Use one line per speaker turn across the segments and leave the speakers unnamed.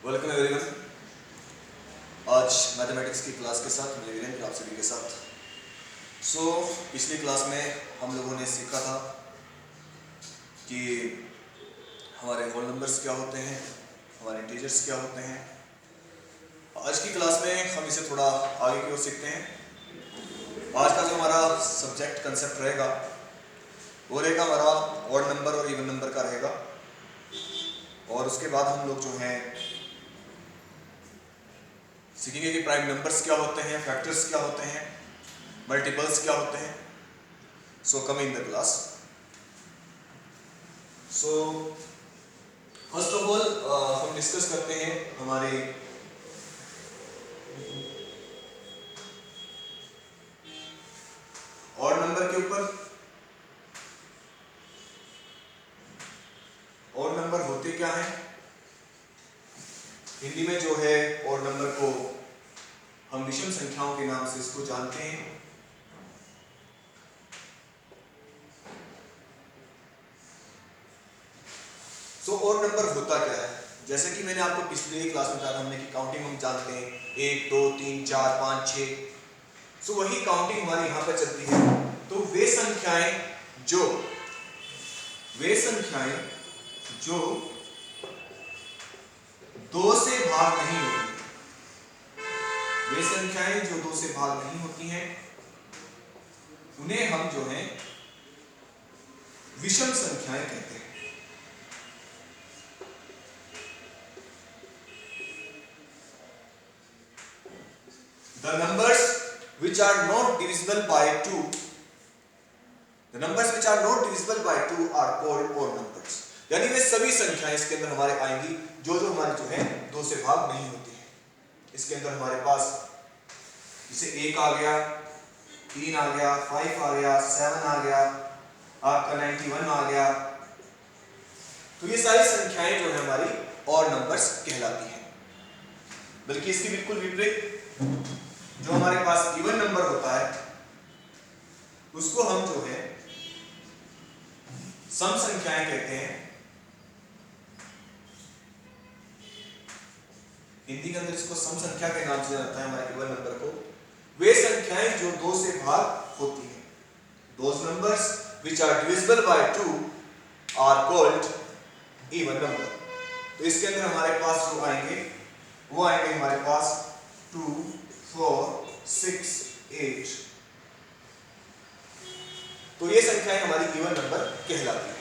Welcome everyone. आज mathematics की class के साथ मैं वीरेंद्र आप सभी के साथ। पिछली क्लास में हम लोगों ने सीखा था कि हमारे होल नंबर्स क्या होते हैं, हमारे इंटीजर्स क्या होते हैं। आज की क्लास में हम इसे थोड़ा आगे की ओर सीखते हैं। आज का जो हमारा सब्जेक्ट कंसेप्ट रहेगा वो रहेगा हमारा ऑड नंबर और इवन नंबर का रहेगा। और उसके बाद हम लोग जो हैं सीखेंगे कि प्राइम नंबर्स क्या होते हैं, फैक्टर्स क्या होते हैं, मल्टीपल्स क्या होते हैं। So come in the class. So first of all हम डिस्कस करते हैं हमारे ऑड नंबर के ऊपर। ऑड नंबर होते क्या हैं? हिंदी में जो है ऑड नंबर को हम विषम संख्याओं के नाम से इसको जानते हैं। ऑड नंबर होता क्या है? जैसे कि मैंने आपको पिछले क्लास में बताया हमने कि काउंटिंग हम जानते हैं 1 2 3 4 5 6। वही काउंटिंग हमारी यहाँ पर चलती है। तो वे संख्याएं जो 2 से भाग नहीं होती, वे संख्याएं जो 2 से भाग नहीं होती हैं उन्हें हम जो है विषम संख्याएं कहते हैं। The numbers which are not divisible by 2, the numbers which are not divisible by 2 are called odd numbers। यानी वे सभी संख्याएं इसके अंदर हमारे आएंगी जो हमारे जो है 2 से भाग नहीं होती है। इसके अंदर हमारे पास जैसे 1 आ गया, 3 आ गया, 5 आ गया, 7 आ गया, आपका 91 आ गया। तो ये सारी संख्याएं जो है हमारी ऑड नंबर्स कहलाती हैं। बल्कि इसके बिल्कुल विपरीत जो हमारे पास इवन नंबर होता है उसको हम जो है सम संख्याएं कहते हैं। हिंदी के अंदर इसको सम संख्या के नाम से जाना जाता है हमारे इवन नंबर को। वे संख्याएं जो 2 से भाग होती हैं, those numbers which are divisible by 2 are called even number। तो इसके अंदर हमारे पास जो आएंगे वो आएंगे हमारे पास 2 4 6 8। तो ये संख्याएं हमारी इवन नंबर कहलाती हैं।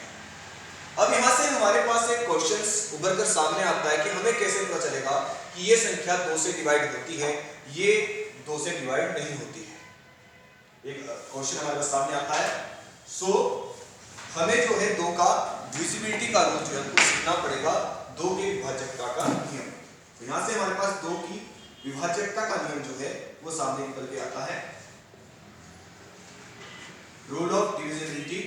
अब यहां से हमारे पास एक क्वेश्चन उभर कर सामने आता है कि हमें कैसे पता चलेगा कि ये संख्या 2 से डिवाइड होती है, ये 2 से डिवाइड नहीं होती है। एक क्वेश्चन हमारे पास सामने आता है। हमें जो है 2 का डिविजिबिलिटी का रूल जो है हमको सीखना पड़ेगा, 2 के विभाजकता का नियम। तो यहां से हमारे पास 2 की विभाजकता का नियम जो है वो सामने निकल के आता है। रूल ऑफ डिविजिबिलिटी,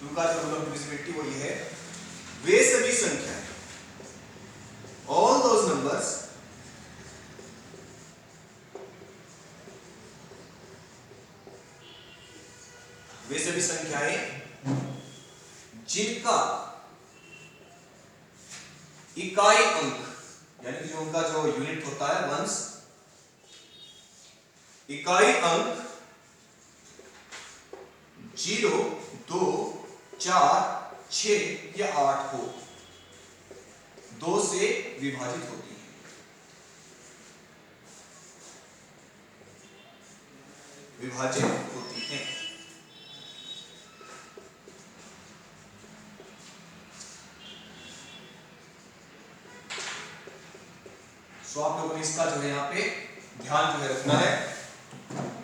2 का जो रूल ऑफ डिविजिबिलिटी वो ये है, वे सभी संख्याएं, ऑल दोज नंबर्स वे सभी संख्याएं जिनका इकाई अंक यानी कि जो उनका जो यूनिट होता है वंस, इकाई अंक 0 2 4 6 या 8 हो, 2 से विभाजित होती है। विभाजित होती है। आप लोगों ने इसका जो है यहाँ पे ध्यान जो है रखना है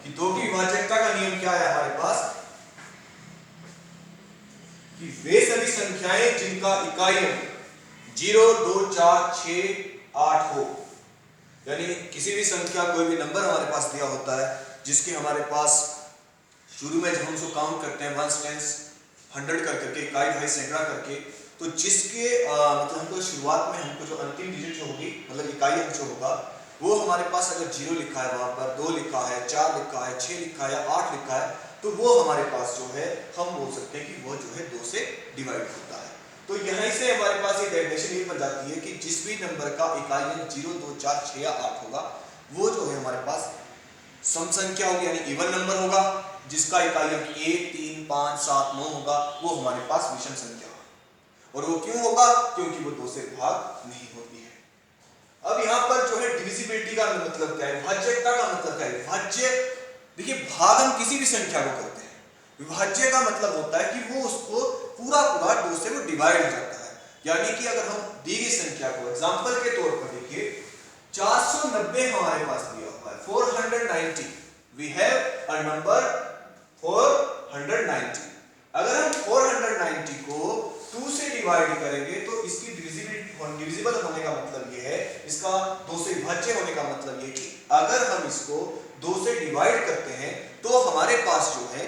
कि 2 की विभाजकता का नियम क्या है हमारे पास, कि वे सभी संख्याएं जिनका इकाई अंक 0 2 4 6 8 हो। यानी किसी भी संख्या, कोई भी नंबर हमारे पास दिया होता है जिसके हमारे पास शुरू में जब हम उसको काउंट करते हैं 1 10 100 करके, इकाई ढाई सैकड़ा करके, तो जिसके मतलब हमको शुरुआत में हमको जो अंतिम डिजिट जो होगी, मतलब इकाई अंक जो होगा, वो हमारे पास अगर 0 लिखा है, वहां पर 2 लिखा है, 4 लिखा है, 6 लिखा है या 8 लिखा है, तो वो हमारे पास जो है हम बोल सकते हैं कि वो जो है 2 से डिवाइड होता है। तो यहीं से हमारे पास ये डेफिनेशन ये बन जाती है कि जिस भी नंबर का इकाई अंक 0, 2, 4, 6 या 8 होगा वो जो है हमारे पास सम संख्या होगी, यानी इवन नंबर होगा। जिसका इकाई अंक 1, 3, 5, 7, 9 होगा वो हमारे पास विषम संख्या होगा। और वो क्यों होगा? क्योंकि वो 2 से भाग नहीं होती है। अब यहाँ पर जो है डिविजिबिलिटी का मतलब क्या है, भाज्यता का मतलब क्या है? भाज्य, देखिए भाग हम किसी भी संख्या को करते हैं, विभाज्य का मतलब होता है कि वो उसको पूरा 2 से वो डिवाइड हो जाता है। यानी कि अगर हम दी गई संख्या को एग्जांपल के तौर पर देखिए 490 हमारे पास दिया हुआ है, 490, वी हैव अ नंबर 490। अगर हम 490 को 2 से डिवाइड करेंगे तो इसकी डिविजिबल होने का मतलब ये है, इसका 2 से विभाज्य होने का मतलब ये कि अगर हम इसको 2 से डिवाइड करते हैं तो हमारे पास जो है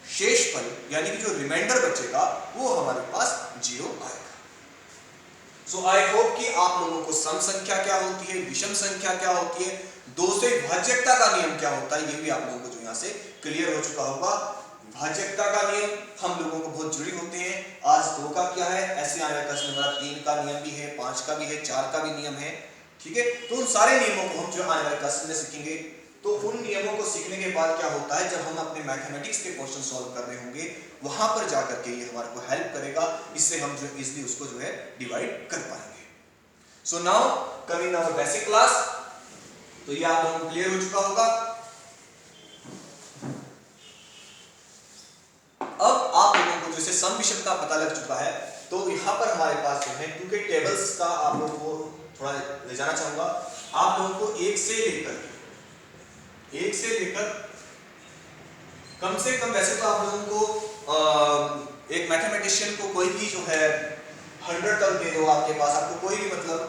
शेषफल यानी कि जो रिमाइंडर बचेगा वो हमारे पास 0 आएगा। सो आई होप कि आप लोगों को सम संख्या क्या होती है, विषम संख्या क्या होती है, 2 से विभाज्यता का नियम क्या होता है, ये भी आप लोगों को जो यहाँ से क्लियर हो चुका होगा। विभाज्यता का नियम हम लोगों को बहुत जरूरी होते हैं। आज 2 का क्या है, ऐसे आने वाला प्रश्न हमारा 3 का नियम भी है, 5 का भी है, 4 का भी नियम है, ठीक है। तो उन सारे नियमों को हम जो आने वाले क्लास में सीखेंगे। तो उन नियमों को सीखने के बाद क्या होता है, जब हम अपने मैथमेटिक्स के क्वेश्चन सॉल्व कर रहे होंगे वहां पर जाकर के ये हमारे को हेल्प करेगा, इससे हम जो इजीली उसको जो है डिवाइड कर पाएंगे। So now coming our basic class, तो ये आप लोगों को क्लियर हो चुका होगा। अब आप लोगों को जैसे सम विषम का पता लग चुका है, तो यहाँ पर हमारे पास जो है 2 के टेबल्स का आप लोगों को थोड़ा ले जाना चाहूंगा। आप लोगों को 1 से लेकर कम से कम, वैसे तो आप लोगों को एक मैथमेटिशियन को कोई भी जो है 100 तक दे दो आपके पास, आपको कोई भी मतलब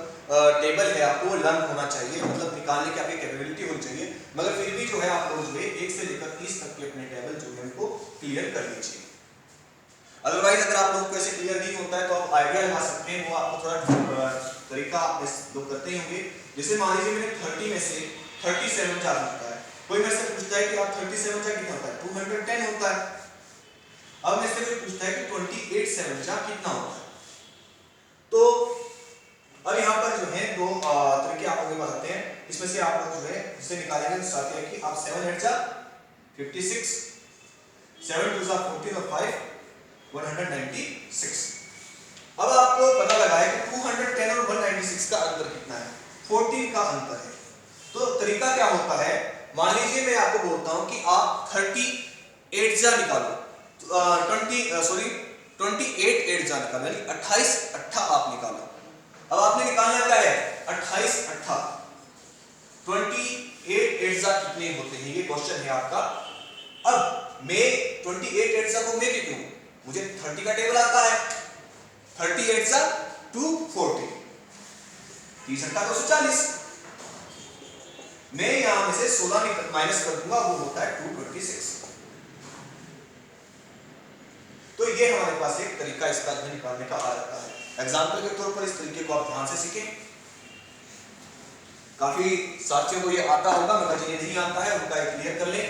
टेबल है आपको लर्न होना चाहिए, मतलब निकालने की आपकी कैपेबिलिटी होनी चाहिए, मगर फिर भी जो है आप लोग जो है 1 से लेकर 30 तक के अपने टेबल जो है उनको क्लियर कर लीजिए। अदरवाइज अगर आप लोगों को ऐसे क्लियर नहीं होता है तो आप आइडिया लगा सकते हैं, वो आपको थोड़ा तरीका आप लोग करते ही होंगे। जैसे मान लीजिए मैंने 30 में से 37 जा चुका है, कोई मेरे से पूछता है कि आप 37 जा कितना होता है, 210 होता है। अब मेरे से कोई पूछता है कि 28 7 जा कितना होता है, तो अब यहाँ पर जो है 2 तरीके आप लोगों के पास आते हैं। इसमें से आप लोग जो है इससे निकालेंगे तो साथ है कि आप 7 8 जा 56, 7 2 जा 14 और 5 196। अब आपको पता लगा है कि 210 और 196 का अंतर कितना है, 14 का अंतर है। तो तरीका क्या होता है, मान लीजिए मैं आपको बोलता हूं कि आप 38 जा निकालो, 28 8 जा निकालो, यानी 28 8 आप निकालो। अब आपने निकालना क्या है, 28 8 28 8 जा कितने होते हैं, ये क्वेश्चन है आपका। अब मैं 28 8 जा को मैं क्यों, मुझे 30 का टेबल आता है, 38 जा 240, 30 8 240, मैं यहां में से 16 माइनस कर दूंगा, वो होता है 226। तो ये हमारे पास एक तरीका इसका निकालने का आ जाता है। एग्जाम्पल के तौर पर इस तरीके को आप ध्यान से सीखें। काफी साथियों को ये आता होगा, मगर जिन्हें नहीं आता है उनका एक क्लियर कर लें।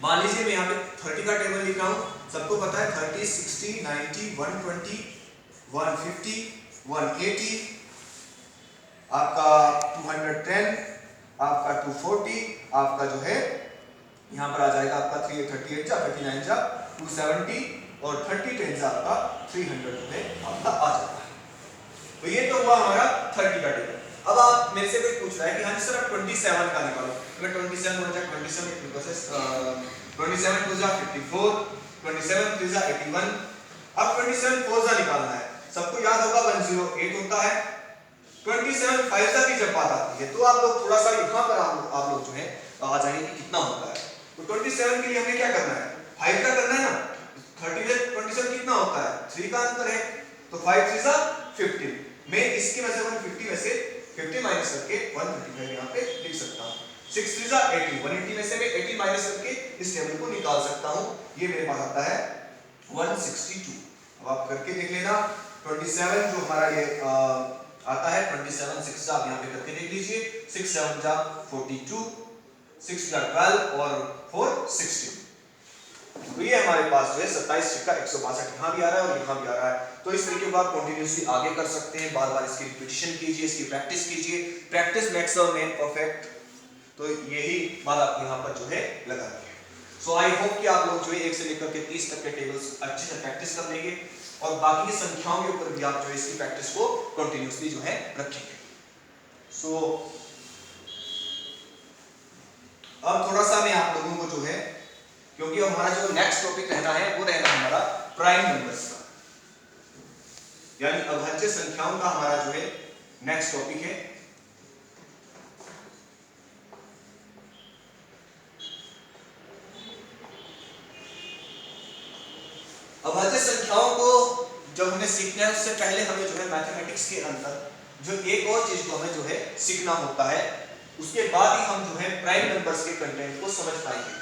मान लीजिए मैं यहाँ पे 30 का टेबल लिख रहा हूं, सबको पता है 30 60 90 120 150 180, आपका 210, आपका 240, आपका जो है यहाँ पर आ जाएगा आपका 338 जा 39 जा 270 और 30 10 जा आपका 300 जो है आपका आ जाता है। तो ये तो हुआ हमारा 30 का टेबल। अब आप मेरे से कोई पूछ रहा है कि हाँ सर आप 27 का निकालो, मैं 27 हो जाए 27 प्रोसेस 27 2 जा 54, 27 3 जा 81। अब 27 4 जा निकालना है, सबको याद होगा 108 होता है। 27 5 जा की जब बात आती है तो आप लोग थोड़ा सा यहाँ पर आप लोग जो है आ जाएंगे कि कितना होता है। तो 27 के लिए हमें क्या करना है, 5 का करना है ना, 30 में 27 कितना होता है, 3 का अंतर है, तो 5 3 जा 15। मैं इसके में से 150 में से 50 माइनस करके 135 यहाँ पे लिख सकता हूँ। 6 3 जा 80, 180 में से मैं 80 माइनस करके इस टेबल को निकाल सकता हूँ, ये मेरे पास आता है 162। अब आप करके देख लेना। 27 जो हमारा ये आता है 27 6 आप यहाँ पे करके देख लीजिए, 6 7 जा 42, 6 जा 12 और 4 16। तो ये हमारे पास जो है 27 का 162 यहाँ भी आ रहा है और यहाँ भी आ रहा है। तो इस तरीके को आप कंटिन्यूसली आगे कर सकते हैं, बार बार इसकी रिपीटिशन कीजिए, इसकी प्रैक्टिस कीजिए। Practice makes a man perfect, तो यही बात आपको यहाँ पर जो है लगानी है। सो आई होप कि आप लोग जो है 1 से लेकर के 30 तक के टेबल्स अच्छे से प्रैक्टिस कर लेंगे और बाकी की संख्याओं के ऊपर भी आप जो है इसकी प्रैक्टिस को कंटिन्यूसली जो है रखेंगे। सो अब थोड़ा सा मैं आप लोगों को जो है, क्योंकि हमारा जो नेक्स्ट टॉपिक रहना है वो रहना हमारा प्राइम नंबर्स का, यानी अभाज्य संख्याओं का हमारा जो है नेक्स्ट टॉपिक है। अभाज्य संख्याओं को जब हमें सीखना है उससे पहले हमें जो है मैथमेटिक्स के अंदर जो एक और चीज को हमें जो है सीखना होता है, उसके बाद ही हम जो है प्राइम नंबर्स के कंटेंट को समझ पाएंगे।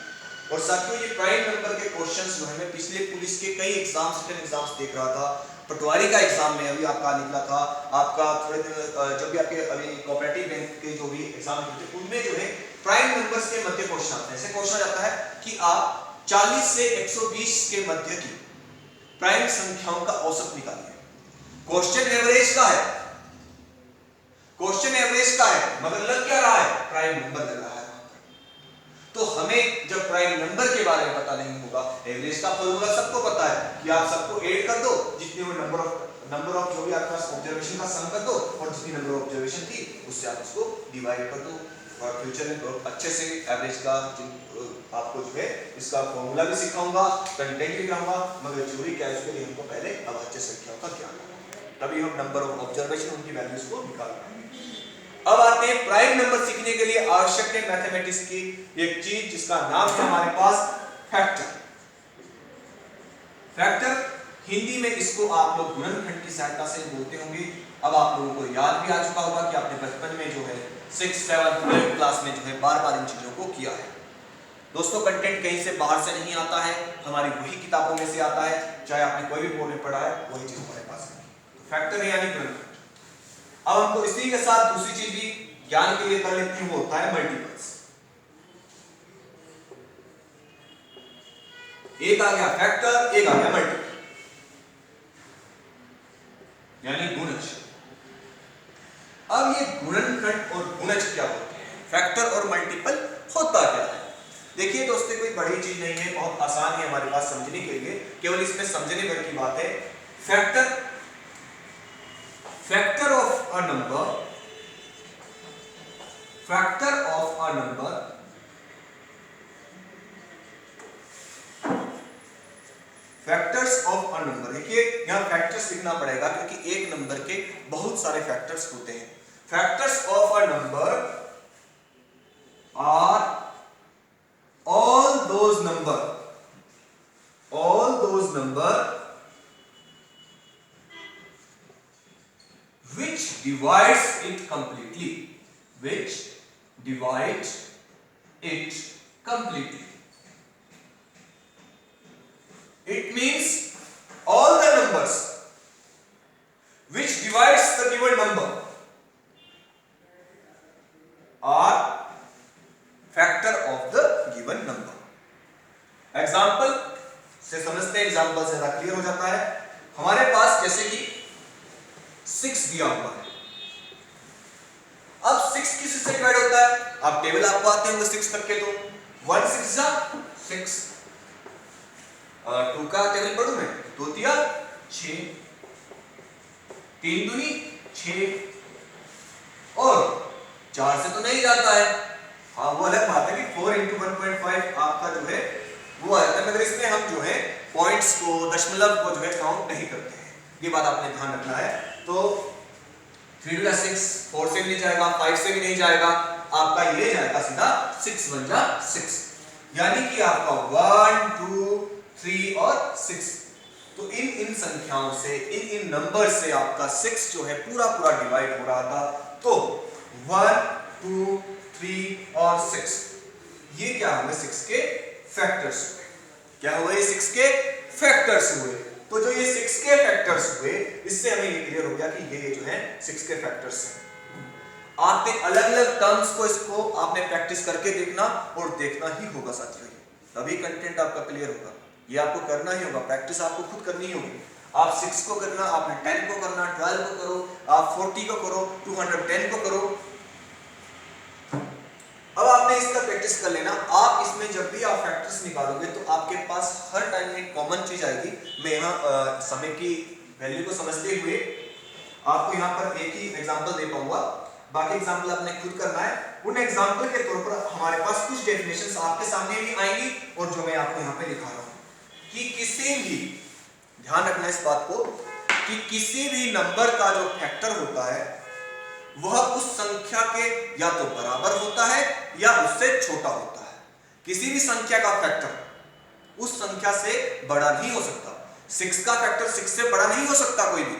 और साथियों ये प्राइम नंबर के क्वेश्चंस जो है मैं पिछले पुलिस के कई एग्जाम्स, रिटन एग्जाम्स देख रहा था। पटवारी का एग्जाम में अभी आपका निकला था, आपका थोड़े दिन जब भी आपके अभी कोऑपरेटिव बैंक के जो भी एग्जाम होते हैं उनमें जो है प्राइम नंबर्स के मध्य क्वेश्चन आते हैं। ऐसे क्वेश्चन आता है कि आप 40 से 120 के मध्य की प्राइम संख्याओं का औसत निकालिए। क्वेश्चन एवरेज का है, क्वेश्चन एवरेज का है, मगर लग क्या रहा है, प्राइम नंबर लग रहा है। तो हमें जब प्राइम नंबर के बारे में पता नहीं होगा, एवरेज का फॉर्मूला सबको पता है कि आप सबको ऐड कर दो, जितने वो नंबर ऑफ जो भी आपके पास ऑब्जर्वेशन का सम कर दो और जितनी नंबर ऑफ ऑब्जर्वेशन थी उससे आप उसको डिवाइड कर दो। और फ्यूचर में बहुत अच्छे से एवरेज का आपको जो है इसका फॉर्मूला भी सिखाऊंगा, कंटेंट भी कराऊंगा, मगर जरूरी क्या है उसके लिए हमको पहले अभाज्य संख्याओं का ज्ञान होगा, तभी हम नंबर ऑफ ऑब्जर्वेशन उनकी वैल्यूज को निकाल पाएंगे। अब आते हैं प्राइम नंबर सीखने के लिए आवश्यक है मैथमेटिक्स की एक चीज जिसका नाम है हमारे पास फैक्टर। फैक्टर हिंदी में इसको आप लोग गुणनखंड की सहायता से बोलते होंगे। अब आप लोगों को याद भी आ चुका होगा कि आपने बचपन में जो है 6, 7, 12 क्लास में जो है बार बार इन चीजों को किया है। दोस्तों कंटेंट कहीं से बाहर से नहीं आता है, हमारी वही किताबों में से आता है, चाहे आपने कोई भी बोर्ड में पढ़ा है वही चीज हमारे पास है। तो फैक्टर है यानी गुणनखंड। अब हमको इसी के साथ दूसरी चीज भी ज्ञान के लिए कर लेते हैं, वो होता है मल्टीपल्स। एक आ गया फैक्टर, एक आ गया मल्टीपल यानी गुणज। अब ये गुणनखंड और गुणज क्या होते हैं, फैक्टर और मल्टीपल होता क्या है? देखिए दोस्तों कोई बड़ी चीज नहीं है, बहुत आसान है हमारे पास समझने के लिए, केवल इसमें समझने भर की बात है। Factor of a number, factor of a number factors of a number. देखिए यहां फैक्टर्स लिखना पड़ेगा क्योंकि एक नंबर के बहुत सारे फैक्टर्स होते हैं। Factors of a number are all those number which divides it completely, which divides it completely. It means all the numbers which divides the given number are factor of the given number. Example से समझते हैं, example से clear हो जाता है। हमारे पास जैसे कि 6 दिया हुआ है। अब 6 किस से डिवाइड होता है, आप टेबल आपको आते होंगे 6 तक के, तो 1 6 जा 6, 2 का टेबल पढ़ूं मैं, 2 दिया 6, 3 दूनी 6 और 4 से तो नहीं जाता है। हाँ वो अलग बात है कि 4 into 1.5 आपका जो है वो आ जाता है, मगर इसमें हम जो है पॉइंट्स को, दशमलव को जो है काउंट नहीं करते हैं, ये बात आपने ध्यान रखना है। तो 3 का 6, 4 से भी नहीं जाएगा, 5 से भी नहीं जाएगा, आपका ये जाएगा सीधा 6 1 जा 6, यानी कि आपका 1 2 3 और 6। तो इन संख्याओं से, इन नंबर से आपका 6 जो है पूरा डिवाइड हो रहा था। तो 1 2 3 और 6 ये क्या हुए, 6 के फैक्टर्स हुए। क्या हुए, ये 6 के फैक्टर्स हुए। तो जो ये 6 के फैक्टर्स हुए, इससे हमें ये क्लियर हो गया कि ये जो है 6 के फैक्टर्स हैं। आपने अलग-अलग टर्म्स को, इसको आपने प्रैक्टिस करके देखना और देखना ही होगा साथियों, तभी कंटेंट आपका क्लियर होगा। ये आपको करना ही होगा, प्रैक्टिस आपको खुद करनी होगी। आप 6 को करना, आपने 10 को करना, 12 को करो, आप 40 को करो, 210 को करो। अब आपने इसका प्रैक्टिस कर लेना। आप इसमें जब भी आप फैक्टर्स निकालोगे तो आपके पास हर टाइम एक कॉमन चीज आएगी। मैं यहाँ समय की वैल्यू को समझते हुए आपको यहाँ पर एक ही एग्जांपल दे पाऊंगा, बाकी एग्जांपल आपने खुद करना है। उन एग्जांपल के तौर पर हमारे पास कुछ डेफिनेशंस आपके सामने भी आएंगी और जो मैं आपको यहाँ पे दिखा रहा हूँ कि किसी भी, ध्यान रखना इस बात को, कि किसी भी नंबर का जो फैक्टर होता है वह उस संख्या के या तो बराबर होता है या उससे छोटा होता है। किसी भी संख्या का फैक्टर उस संख्या से बड़ा नहीं हो सकता। 6 का फैक्टर 6 से बड़ा नहीं हो सकता कोई भी।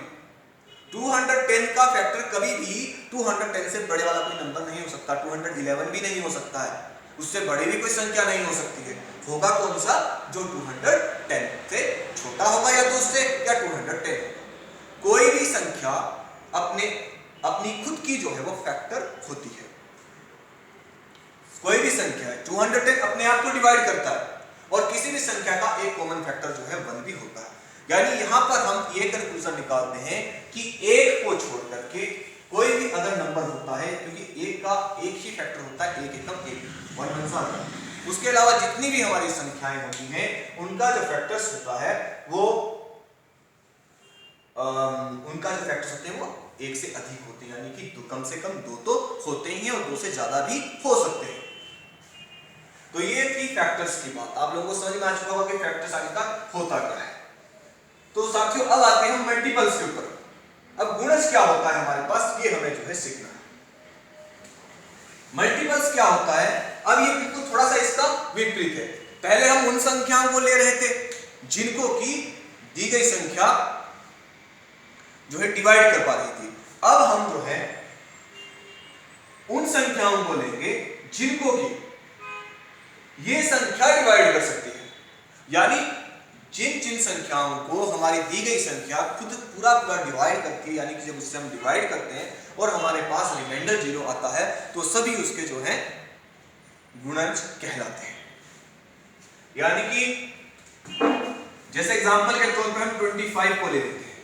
210 का फैक्टर कभी भी 210 से बड़े वाला कोई नंबर नहीं हो सकता। 211 भी नहीं हो सकता है, उससे बड़ी भी कोई संख्या नहीं हो सकती है। होगा कौन सा? जो 210 से छोटा होगा या तो उससे या 210 होगा। कोई भी संख्या अपनी खुद की जो है वो फैक्टर होती है। कोई भी संख्या है 210 अपने आप को डिवाइड करता है और किसी भी संख्या का एक कॉमन फैक्टर जो है 1 भी होता है। यानी यहां पर हम ये कंक्लूजन निकालते हैं कि 1 को छोड़ करके कोई भी अगर नंबर होता है, क्योंकि 1 का एक ही फैक्टर होता है, 1 एकम 1 1 1 7। उसके अलावा जितनी भी हमारी संख्याएं होती हैं उनका जो फैक्टर्स होता है वो उनका जो फैक्टर्स होते हैं वो 1 से अधिक होते हैं, यानी कि कम से कम 2 तो होते ही हैं और 2 से ज्यादा भी हो सकते हैं। तो ये थी फैक्टर्स की बात। आप लोगों को समझ में आ चुका होगा कि फैक्टर्स आगे का होता क्या है। तो साथियों अब आते हैं मल्टीपल्स के ऊपर। अब गुणज क्या होता है हमारे पास, ये हमें जो है सीखना है। मल्टीपल्स क्या होता है, अब ये बिल्कुल थोड़ा सा इसका विपरीत है। पहले हम उन संख्याओं को ले रहे थे जिनको की दी गई संख्या जो है डिवाइड कर पा रही थी। अब हम जो है उन संख्याओं को लेंगे जिनको की ये संख्या डिवाइड कर सकती है। यानी जिन जिन संख्याओं को हमारी दी गई संख्या खुद पूरा डिवाइड करती है, यानी कि जब उससे हम डिवाइड करते हैं और हमारे पास रिमाइंडर 0 आता है तो सभी उसके जो है गुणज कहलाते हैं। यानी कि जैसे एग्जांपल के तौर पर हम 25 को ले लेते हैं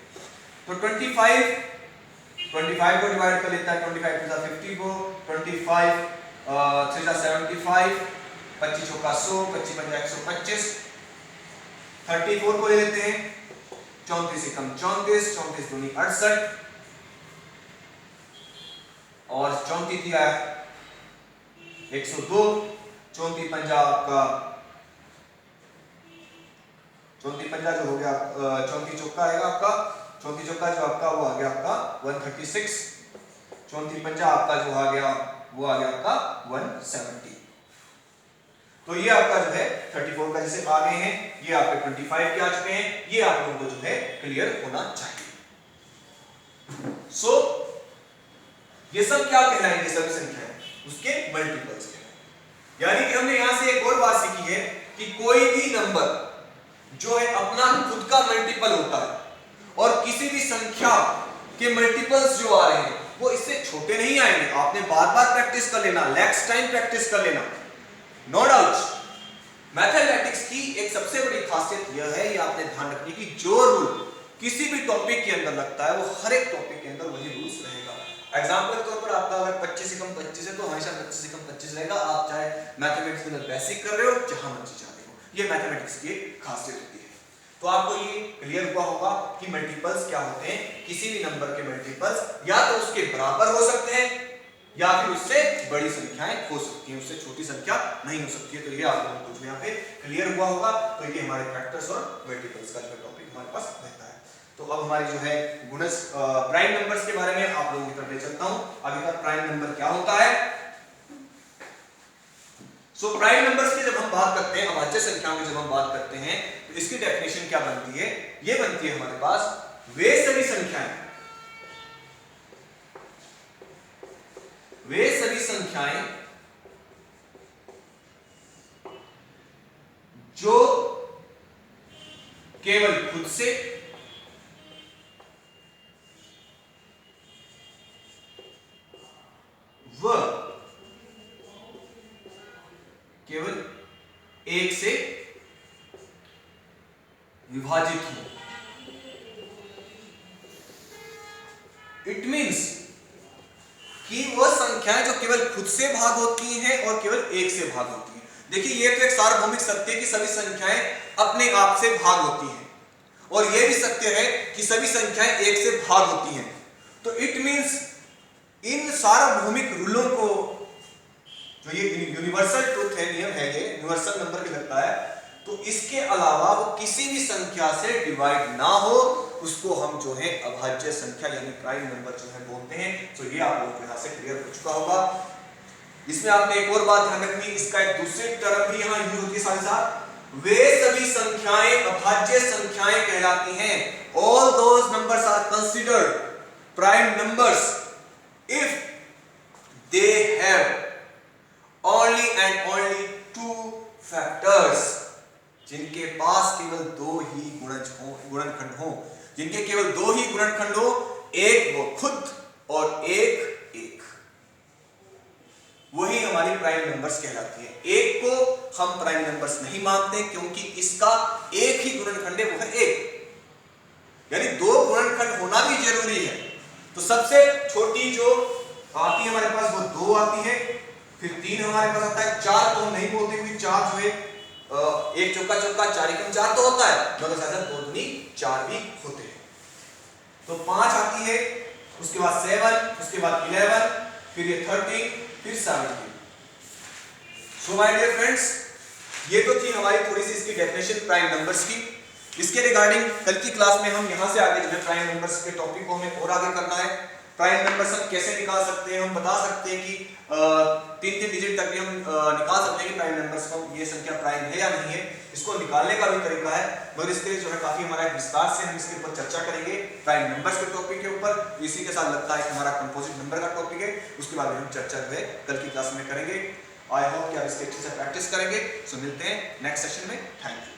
तो 25 को डिवाइड कर लेता है। 25 to the 50 को 25 3 जा 75, 25 चौका 100, 25 पंजा 125। 34 को ले लेते हैं, 34 से कम 34, 34 दूनी 68 और 34 दिया 102, 34 पंजा आपका 34 पंजा जो हो गया 34 चौका आएगा आपका, 34 चौका जो आपका वो आ गया आपका 136, 34 पंजा आपका जो आ गया वो आ गया आपका 170। तो ये आपका जो है 34 का जैसे आ गए हैं, ये आपके 25 के आ चुके हैं। ये आप लोगों को जो है क्लियर होना चाहिए। सो ये सब क्या कहलाएंगे, सभी संख्याएं उसके मल्टीपल्स कहलाएंगे। यानी कि हमने यहां से एक और बात सीखी है कि कोई भी नंबर जो है अपना खुद का मल्टीपल होता है और किसी भी संख्या के मल्टीपल्स जो आ रहे हैं वो इससे छोटे नहीं आएंगे। आपने बार बार प्रैक्टिस कर लेना, नेक्स्ट टाइम प्रैक्टिस कर लेना, नो डाउट। मैथमेटिक्स की एक सबसे बड़ी खासियत यह है, ये आपने ध्यान रखनी कि जो रूल किसी भी टॉपिक के अंदर लगता है वो हर एक टॉपिक के अंदर वही रूल्स रहेगा। एग्जांपल के तौर पर आपका अगर 25 से कम 25 है तो हमेशा 25 से कम 25 रहेगा। आप चाहे मैथमेटिक्स के अंदर बेसिक कर रहे हो, जहां मर्जी जा रहे हो, ये मैथमेटिक्स की खासियत होती है। तो आपको ये क्लियर हुआ होगा कि मल्टीपल्स क्या होते हैं। किसी भी नंबर के मल्टीपल्स या तो उसके बराबर हो सकते हैं या फिर उससे बड़ी संख्याएं हो सकती हैं, उससे छोटी संख्या नहीं हो सकती है। तो ये आप लोगों को यहाँ पे क्लियर हुआ होगा। तो ये हमारे फैक्टर्स और मल्टीपल्स का जो टॉपिक हमारे पास रहता है। तो अब हमारी जो है गुणज प्राइम नंबर्स के बारे में आप लोगों की तरफ ले चलता हूं। आगे का प्राइम नंबर क्या होता है। सो प्राइम नंबर्स की जब हम बात करते हैं, अभाज्य संख्याओं की जब हम बात करते हैं तो इसकी डेफिनेशन क्या बनती है। ये बनती है हमारे पास वे सभी संख्याएं जो केवल खुद से व केवल एक से विभाजित हो। कि वो संख्याएं जो केवल खुद से भाग होती हैं और केवल एक से भाग होती हैं। देखिए ये तो एक सार्वभौमिक सत्य है कि सभी संख्याएं अपने आप से भाग होती हैं, और यह भी सत्य है कि सभी संख्याएं एक से भाग होती हैं। तो इट मींस इन सार्वभौमिक रूलों को, जो ये यूनिवर्सल ट्रुथ है, नियम है, ये यूनिवर्सल नंबर भी लगता है, तो इसके अलावा वो किसी भी संख्या से डिवाइड ना हो, उसको हम जो है अभाज्य संख्या यानी प्राइम नंबर जो है बोलते हैं। तो ये आप लोगों को यहां से क्लियर हो चुका होगा। इसमें आपने एक और बात ध्यान रखनी, इसका एक दूसरी टर्म भी यहां यूज होती है साथ साथ, वे सभी संख्याएं अभाज्य संख्याएं कहलाती हैं। All those numbers are considered prime numbers if they have only and only two factors, जिनके पास केवल दो ही गुणनखंड हो, जिनके केवल दो ही गुणनखंड हो, एक वो खुद और एक एक, वही हमारी प्राइम नंबर्स कहलाती है। एक को हम प्राइम नंबर्स नहीं मानते क्योंकि इसका एक ही गुणनखंड है, वो है एक, यानी दो गुणनखंड होना भी जरूरी है। तो सबसे छोटी जो आती है हमारे पास वो दो आती है, फिर तीन हमारे पास आता है, चार तो हम नहीं बोलते क्योंकि चार जो है एक चौका चौका चार एकम चार तो होता है, मगर साथ दो दूनी चार भी होते हैं। तो पांच आती है, उसके बाद 7, उसके बाद 11, फिर ये 13, फिर 17। सो माय डियर फ्रेंड्स, ये तो थी हमारी थोड़ी सी इसकी डेफिनेशन प्राइम नंबर्स की। इसके रिगार्डिंग कल की क्लास में हम यहां से आगे जो है प्राइम नंबर्स के टॉपिक को हमें और आगे करना है। प्राइम नंबर्स हम कैसे निकाल सकते हैं, हम बता सकते हैं कि 3-3 डिजिट तक भी हम निकाल सकते हैं कि प्राइम नंबर्स को ये संख्या प्राइम है या नहीं है। इसको निकालने का भी तरीका है, मगर इसके लिए जो है काफी हमारा विस्तार से हम इसके ऊपर चर्चा करेंगे प्राइम नंबर्स के टॉपिक के ऊपर। इसी के साथ लगता है कि हमारा कंपोजिट नंबर का टॉपिक है, उसके बाद हम चर्चा जो है कल की क्लास में करेंगे। आई होप कि आप इसके अच्छे से प्रैक्टिस करेंगे। सो मिलते हैं नेक्स्ट सेशन में। Thank you.